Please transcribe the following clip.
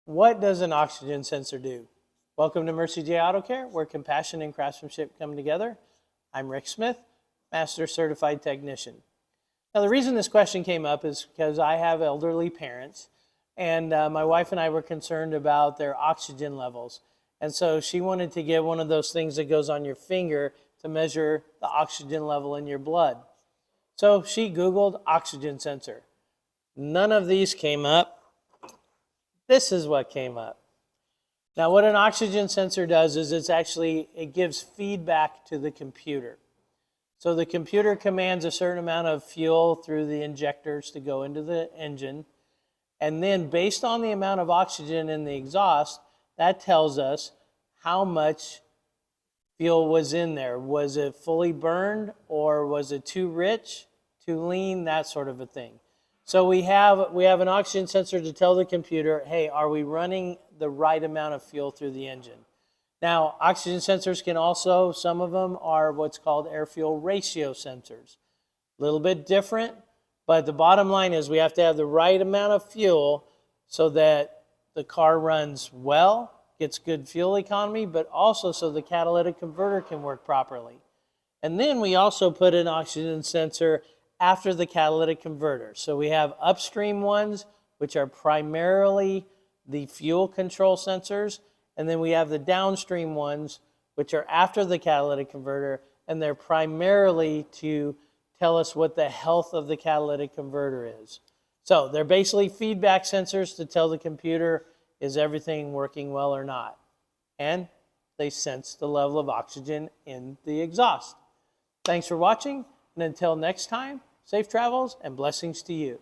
What does an oxygen sensor do? Welcome to Mercie J Auto Care, where compassion and craftsmanship come together. I'm Rick Smith, Master Certified Technician. Now, the reason this question came up is because I have elderly parents, and my wife and I were concerned about their oxygen levels. And so she wanted to get one of those things that goes on your finger to measure the oxygen level in your blood. So she Googled oxygen sensor. None of these came up. This is what came up. Now, what an oxygen sensor does is it gives feedback to the computer. So the computer commands a certain amount of fuel through the injectors to go into the engine. And then based on the amount of oxygen in the exhaust, that tells us how much fuel was in there. Was it fully burned, or was it too rich, too lean, that sort of a thing. So we have an oxygen sensor to tell the computer, hey, are we running the right amount of fuel through the engine? Now, oxygen sensors can also, some of them are what's called air-fuel ratio sensors. A little bit different, but the bottom line is we have to have the right amount of fuel so that the car runs well, gets good fuel economy, but also so the catalytic converter can work properly. And then we also put an oxygen sensor after the catalytic converter. So we have upstream ones, which are primarily the fuel control sensors, and then we have the downstream ones, which are after the catalytic converter, and they're primarily to tell us what the health of the catalytic converter is. So they're basically feedback sensors to tell the computer, is everything working well or not? And they sense the level of oxygen in the exhaust. Thanks for watching, and until next time, safe travels and blessings to you.